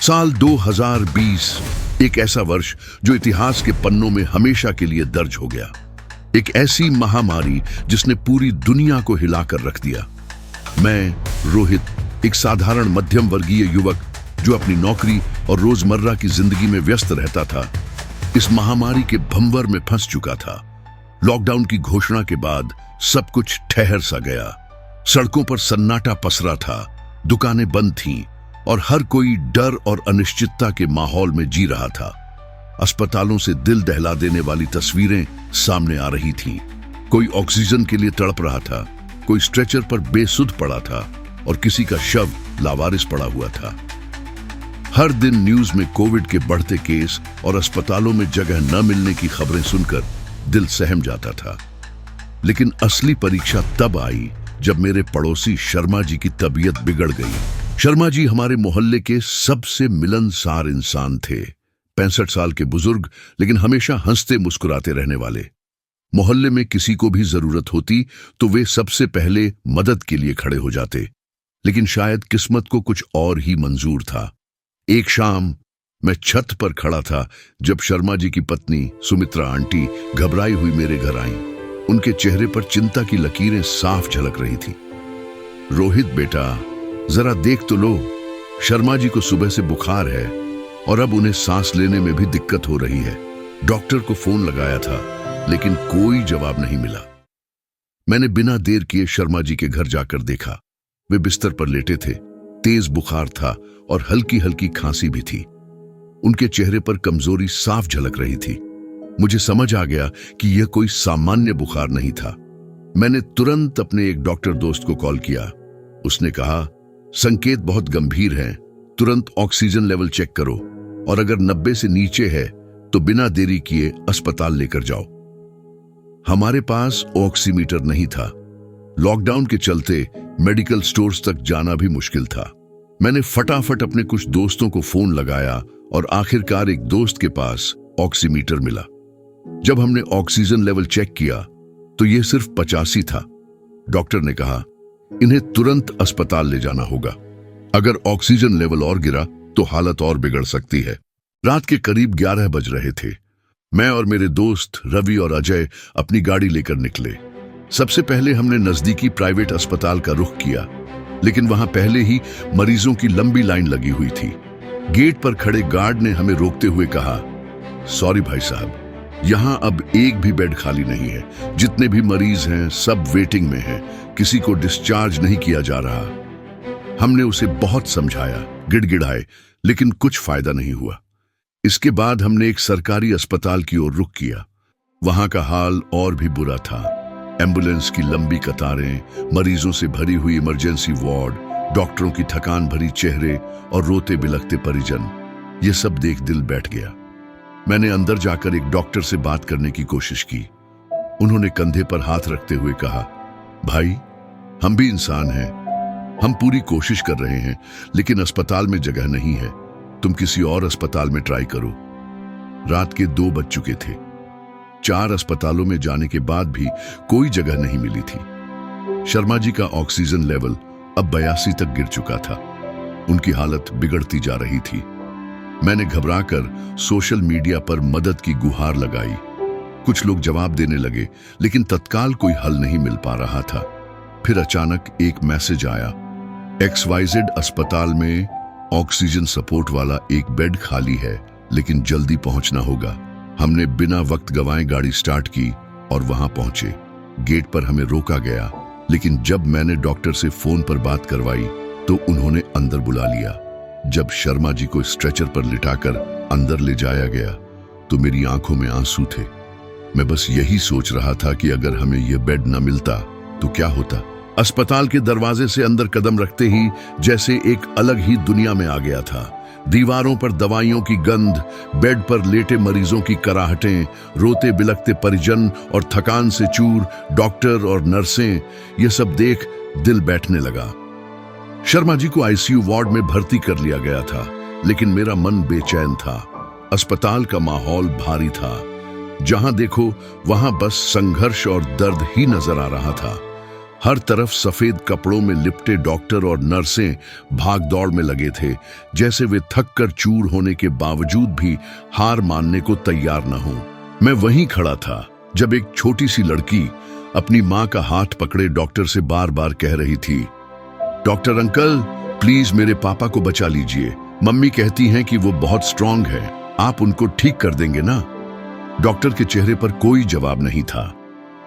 साल 2020 एक ऐसा वर्ष जो इतिहास के पन्नों में हमेशा के लिए दर्ज हो गया। एक ऐसी महामारी जिसने पूरी दुनिया को हिलाकर रख दिया। मैं रोहित, एक साधारण मध्यम वर्गीय युवक जो अपनी नौकरी और रोजमर्रा की जिंदगी में व्यस्त रहता था, इस महामारी के भंवर में फंस चुका था। लॉकडाउन की घोषणा के बाद सब कुछ ठहर सा गया। सड़कों पर सन्नाटा पसरा था, दुकानें बंद थीं और हर कोई डर और अनिश्चितता के माहौल में जी रहा था। अस्पतालों से दिल दहला देने वाली तस्वीरें सामने आ रही थीं। कोई ऑक्सीजन के लिए तड़प रहा था, कोई स्ट्रेचर पर बेसुध पड़ा था और किसी का शव लावारिस पड़ा हुआ था। हर दिन न्यूज में कोविड के बढ़ते केस और अस्पतालों में जगह न मिलने की खबरें सुनकर दिल सहम जाता था। लेकिन असली परीक्षा तब आई जब मेरे पड़ोसी शर्मा जी की तबीयत बिगड़ गई। शर्मा जी हमारे मोहल्ले के सबसे मिलनसार इंसान थे। 65 साल के बुजुर्ग, लेकिन हमेशा हंसते मुस्कुराते रहने वाले। मोहल्ले में किसी को भी जरूरत होती तो वे सबसे पहले मदद के लिए खड़े हो जाते। लेकिन शायद किस्मत को कुछ और ही मंजूर था। एक शाम मैं छत पर खड़ा था जब शर्मा जी की पत्नी सुमित्रा आंटी घबराई हुई मेरे घर आईं। उनके चेहरे पर चिंता की लकीरें साफ झलक रही थी। रोहित बेटा, जरा देख तो लो, शर्मा जी को सुबह से बुखार है और अब उन्हें सांस लेने में भी दिक्कत हो रही है। डॉक्टर को फोन लगाया था लेकिन कोई जवाब नहीं मिला। मैंने बिना देर किए शर्मा जी के घर जाकर देखा। वे बिस्तर पर लेटे थे, तेज बुखार था और हल्की हल्की खांसी भी थी। उनके चेहरे पर कमजोरी साफ झलक रही थी। मुझे समझ आ गया कि यह कोई सामान्य बुखार नहीं था। मैंने तुरंत अपने एक डॉक्टर दोस्त को कॉल किया। उसने कहा, संकेत बहुत गंभीर हैं, तुरंत ऑक्सीजन लेवल चेक करो और अगर 90 से नीचे है तो बिना देरी किए अस्पताल लेकर जाओ। हमारे पास ऑक्सीमीटर नहीं था। लॉकडाउन के चलते मेडिकल स्टोर्स तक जाना भी मुश्किल था। मैंने फटाफट अपने कुछ दोस्तों को फोन लगाया और आखिरकार एक दोस्त के पास ऑक्सीमीटर मिला। जब हमने ऑक्सीजन लेवल चेक किया तो यह सिर्फ 85 था। डॉक्टर ने कहा, इन्हें तुरंत अस्पताल ले जाना होगा। अगर ऑक्सीजन लेवल और गिरा तो हालत और बिगड़ सकती है। रात के करीब 11 बज रहे थे। मैं और मेरे दोस्त रवि और अजय अपनी गाड़ी लेकर निकले। सबसे पहले हमने नजदीकी प्राइवेट अस्पताल का रुख किया, लेकिन वहां पहले ही मरीजों की लंबी लाइन लगी हुई थी। गेट पर खड़े गार्ड ने हमें रोकते हुए कहा, सॉरी भाई साहब, यहां अब एक भी बेड खाली नहीं है। जितने भी मरीज हैं सब वेटिंग में हैं। किसी को डिस्चार्ज नहीं किया जा रहा। हमने उसे बहुत समझाया, गिड़गिड़ाए, लेकिन कुछ फायदा नहीं हुआ। इसके बाद हमने एक सरकारी अस्पताल की ओर रुख किया। वहां का हाल और भी बुरा था। एम्बुलेंस की लंबी कतारें, मरीजों से भरी हुई इमरजेंसी वार्ड, डॉक्टरों की थकान भरी चेहरे और रोते बिलखते परिजन। ये सब देख दिल बैठ गया। मैंने अंदर जाकर एक डॉक्टर से बात करने की कोशिश की। उन्होंने कंधे पर हाथ रखते हुए कहा, भाई, हम भी इंसान हैं। हम पूरी कोशिश कर रहे हैं, लेकिन अस्पताल में जगह नहीं है। तुम किसी और अस्पताल में ट्राई करो। रात के 2 बज चुके थे। 4 अस्पतालों में जाने के बाद भी कोई जगह नहीं मिली थी। शर्मा जी का ऑक्सीजन लेवल अब 82 तक गिर चुका था। उनकी हालत बिगड़ती जा रही थी। मैंने घबराकर सोशल मीडिया पर मदद की गुहार लगाई। कुछ लोग जवाब देने लगे, लेकिन तत्काल कोई हल नहीं मिल पा रहा था। फिर अचानक एक मैसेज आया, XYZ अस्पताल में ऑक्सीजन सपोर्ट वाला एक बेड खाली है, लेकिन जल्दी पहुंचना होगा। हमने बिना वक्त गंवाए गाड़ी स्टार्ट की और वहां पहुंचे। गेट पर हमें रोका गया, लेकिन जब मैंने डॉक्टर से फोन पर बात करवाई तो उन्होंने अंदर बुला लिया। जब शर्मा जी को स्ट्रेचर पर लिटाकर अंदर ले जाया गया तो मेरी आंखों में आंसू थे। मैं बस यही सोच रहा था कि अगर हमें यह बेड न मिलता तो क्या होता। अस्पताल के दरवाजे से अंदर कदम रखते ही जैसे एक अलग ही दुनिया में आ गया था। दीवारों पर दवाइयों की गंध, बेड पर लेटे मरीजों की कराहटें, रोते बिलखते परिजन और थकान से चूर डॉक्टर और नर्सें, ये सब देख दिल बैठने लगा। शर्मा जी को आईसीयू वार्ड में भर्ती कर लिया गया था, लेकिन मेरा मन बेचैन था। अस्पताल का माहौल भारी था। जहां देखो वहां बस संघर्ष और दर्द ही नजर आ रहा था। हर तरफ सफेद कपड़ों में लिपटे डॉक्टर और नर्सें भाग दौड़ में लगे थे, जैसे वे थक कर चूर होने के बावजूद भी हार मानने को तैयार न हो। मैं वहीं खड़ा था जब एक छोटी सी लड़की अपनी मां का हाथ पकड़े डॉक्टर से बार बार कह रही थी, डॉक्टर अंकल प्लीज मेरे पापा को बचा लीजिए, मम्मी कहती हैं कि वो बहुत स्ट्रांग है, आप उनको ठीक कर देंगे ना। डॉक्टर के चेहरे पर कोई जवाब नहीं था।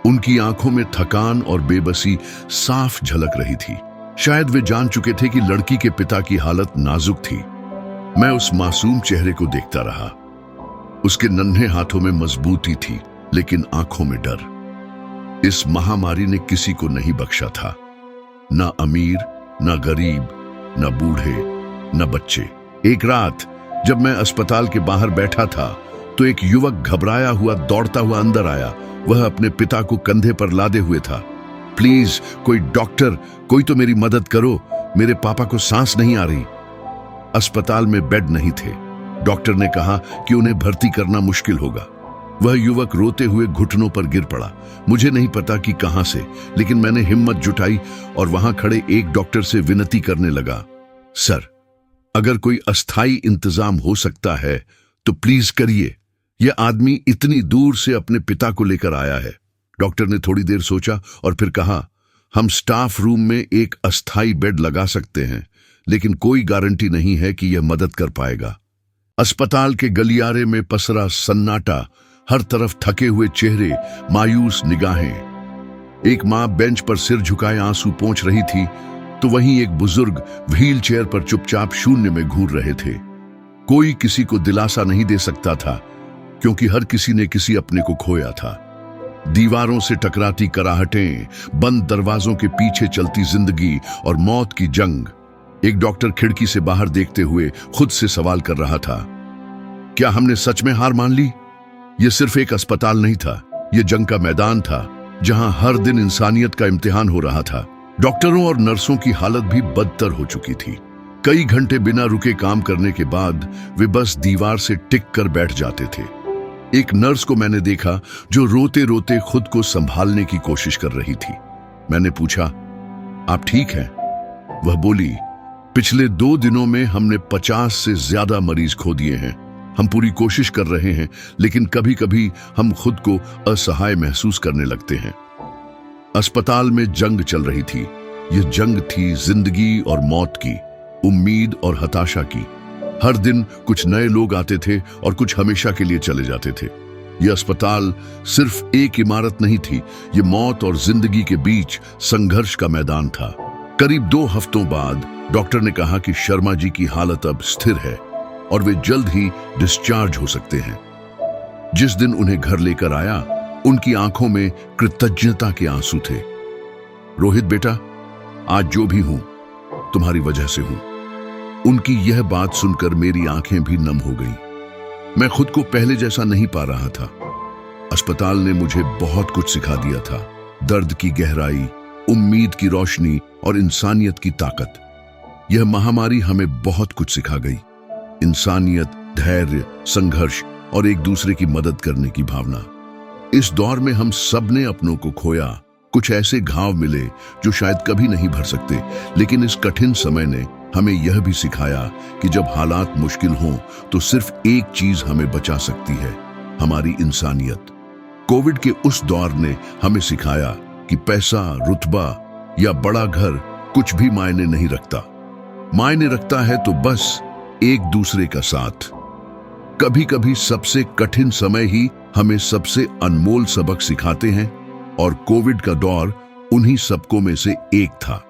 उनकी आंखों में थकान और बेबसी साफ झलक रही थी। शायद वे जान चुके थे कि लड़की के पिता की हालत नाजुक थी। मैं उस मासूम चेहरे को देखता रहा। उसके नन्हे हाथों में मजबूती थी, लेकिन आंखों में डर। इस महामारी ने किसी को नहीं बख्शा था, ना अमीर, ना गरीब, ना बूढ़े, ना बच्चे। एक रात जब मैं अस्पताल के बाहर बैठा था तो एक युवक घबराया हुआ दौड़ता हुआ अंदर आया। वह अपने पिता को कंधे पर लादे हुए था। प्लीज कोई डॉक्टर, कोई तो मेरी मदद करो, मेरे पापा को सांस नहीं आ रही। अस्पताल में बेड नहीं थे। डॉक्टर ने कहा कि उन्हें भर्ती करना मुश्किल होगा। वह युवक रोते हुए घुटनों पर गिर पड़ा। मुझे नहीं पता कि कहां से, लेकिन मैंने हिम्मत जुटाई और वहां खड़े एक डॉक्टर से विनती करने लगा, सर अगर कोई अस्थाई इंतजाम हो सकता है तो प्लीज करिए। यह आदमी इतनी दूर से अपने पिता को लेकर आया है। डॉक्टर ने थोड़ी देर सोचा और फिर कहा, हम स्टाफ रूम में एक अस्थाई बेड लगा सकते हैं, लेकिन कोई गारंटी नहीं है कि यह मदद कर पाएगा। अस्पताल के गलियारे में पसरा सन्नाटा, हर तरफ थके हुए चेहरे, मायूस निगाहें। एक मां बेंच पर सिर झुकाए आंसू पोंछ रही थी, तो वहीं एक बुजुर्ग व्हील चेयर पर चुपचाप शून्य में घूर रहे थे। कोई किसी को दिलासा नहीं दे सकता था, क्योंकि हर किसी ने किसी अपने को खोया था। दीवारों से टकराती कराहटें, बंद दरवाजों के पीछे चलती जिंदगी और मौत की जंग। एक डॉक्टर खिड़की से बाहर देखते हुए खुद से सवाल कर रहा था, क्या हमने सच में हार मान ली? यह सिर्फ एक अस्पताल नहीं था, यह जंग का मैदान था, जहां हर दिन इंसानियत का इम्तिहान हो रहा था। डॉक्टरों और नर्सों की हालत भी बदतर हो चुकी थी। कई घंटे बिना रुके काम करने के बाद वे बस दीवार से टिक कर बैठ जाते थे। एक नर्स को मैंने देखा जो रोते रोते खुद को संभालने की कोशिश कर रही थी। मैंने पूछा, आप ठीक हैं? वह बोली, पिछले 2 दिनों में हमने 50 से ज्यादा मरीज खो दिए हैं। हम पूरी कोशिश कर रहे हैं, लेकिन कभी कभी हम खुद को असहाय महसूस करने लगते हैं। अस्पताल में जंग चल रही थी। यह जंग थी जिंदगी और मौत की, उम्मीद और हताशा की। हर दिन कुछ नए लोग आते थे और कुछ हमेशा के लिए चले जाते थे। यह अस्पताल सिर्फ एक इमारत नहीं थी, यह मौत और जिंदगी के बीच संघर्ष का मैदान था। करीब 2 हफ्तों बाद डॉक्टर ने कहा कि शर्मा जी की हालत अब स्थिर है और वे जल्द ही डिस्चार्ज हो सकते हैं। जिस दिन उन्हें घर लेकर आया, उनकी आंखों में कृतज्ञता के आंसू थे। रोहित बेटा, आज जो भी हूं तुम्हारी वजह से हूं। उनकी यह बात सुनकर मेरी आंखें भी नम हो गईं। मैं खुद को पहले जैसा नहीं पा रहा था। अस्पताल ने मुझे बहुत कुछ सिखा दिया था, दर्द की गहराई, उम्मीद की रोशनी और इंसानियत की ताकत। यह महामारी हमें बहुत कुछ सिखा गई। इंसानियत, धैर्य, संघर्ष और एक दूसरे की मदद करने की भावना। इस दौर में हम सब ने अपनों को खोया। कुछ ऐसे घाव मिले जो शायद कभी नहीं भर सकते, लेकिन इस कठिन समय ने हमें यह भी सिखाया कि जब हालात मुश्किल हों तो सिर्फ एक चीज हमें बचा सकती है, हमारी इंसानियत। कोविड के उस दौर ने हमें सिखाया कि पैसा, रुतबा या बड़ा घर कुछ भी मायने नहीं रखता। मायने रखता है तो बस एक दूसरे का साथ। कभी कभी सबसे कठिन समय ही हमें सबसे अनमोल सबक सिखाते हैं, और कोविड का दौर उन्हीं सबकों में से एक था।